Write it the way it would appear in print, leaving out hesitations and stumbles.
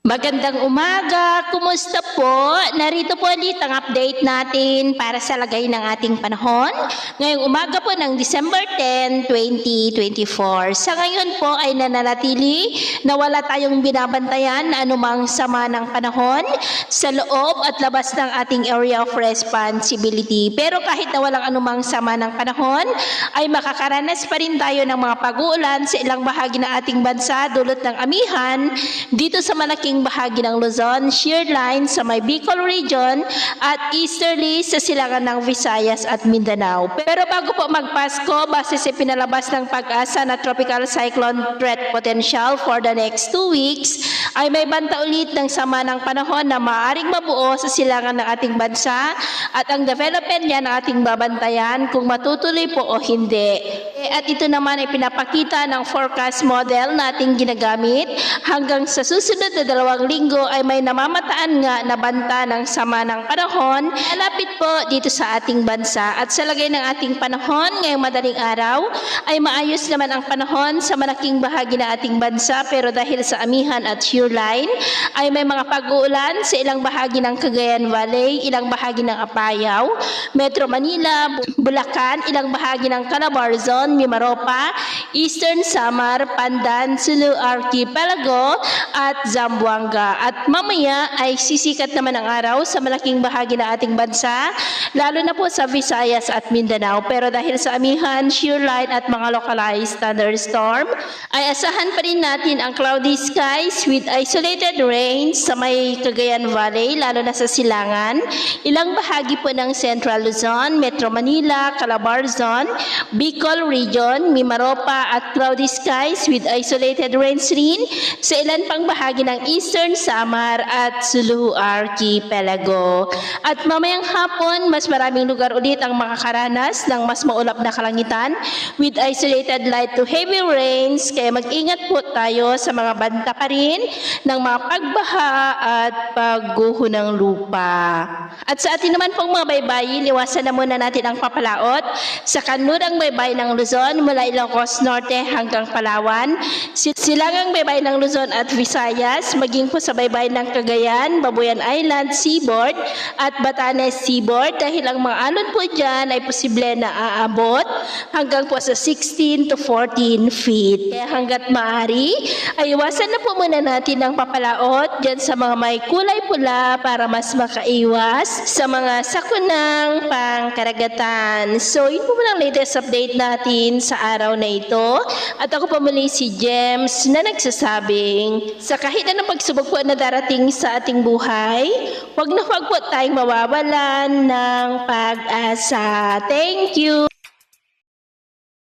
Magandang umaga! Kumusta po? Narito po ulit ang update natin para sa lagay ng ating panahon. Ngayong umaga po ng December 10, 2024. Sa ngayon po ay nananatili na wala tayong binabantayan na anumang sama ng panahon sa loob at labas ng ating area of responsibility. Pero kahit na walang anumang sama ng panahon, ay makakaranas pa rin tayo ng mga pag-uulan sa ilang bahagi ng ating bansa dulot ng amihan dito sa malaking bahagi ng Luzon, shear line sa may Bicol region at easterly sa silangan ng Visayas at Mindanao. Pero bago po magpasko, base sa pinalabas ng Pag-asa na tropical cyclone threat potential for the next 2 weeks, ay may banta ulit ng sama ng panahon na maaaring mabuo sa silangan ng ating bansa at ang development niya ng ating babantayan kung matutuloy po o hindi. At ito naman ay pinapakita ng forecast model nating ginagamit hanggang sa susunod na 2 linggo ay may namamataan nga na banta ng sama ng panahon malapit po dito sa ating bansa. At sa lagay ng ating panahon ngayong madaling araw ay maayos naman ang panahon sa malaking bahagi ng ating bansa, pero dahil sa amihan at shear line ay may mga pag-uulan sa ilang bahagi ng Cagayan Valley, ilang bahagi ng Apayao, Metro Manila, Bulacan, ilang bahagi ng Calabarzon, Mimaropa, Eastern Samar, Pandan, Sulu Archipelago at Zamboanga. At mamaya ay sisikat naman ang araw sa malaking bahagi ng ating bansa, lalo na po sa Visayas at Mindanao. Pero dahil sa amihan, shear line at mga localized thunderstorm, ay asahan pa rin natin ang cloudy skies with isolated rain sa may Cagayan Valley, lalo na sa silangan, ilang bahagi po ng Central Luzon, Metro Manila, Calabarzon, Bicol region, Mimaropa at cloudy skies with isolated rains rin sa ilan pang bahagi ng Eastern Samar at Sulu Archipelago. At mamayang hapon, mas maraming lugar ulit ang makakaranas ng mas maulap na kalangitan with isolated light to heavy rains, kaya mag-ingat po tayo sa mga banta pa rin ng mga pagbaha at pagguho ng lupa. At sa atin naman pong mga baybayin, iwasan na muna natin ang papalaot sa kanlurang baybay ng Luzon mula Ilocos Norte hanggang Palawan, silangang baybay ng Luzon at Visayas, maging po sa baybay ng Cagayan, Babuyan Island Seaboard at Batanes Seaboard, dahil ang mga alon po dyan ay posible na aabot hanggang po sa 16 to 14 feet. Kaya hanggat maaari, ay iwasan na po muna natin ang papalaot dyan sa mga may kulay pula para mas makaiwas sa mga sakunang pangkaragatan. So, yun po muna ang latest update natin sa araw na ito. At ako po muli si James na nagsasabing, sa kahit anong pagsubok po na darating sa ating buhay, huwag na huwag po tayong mawawalan ng pag-asa. Thank you!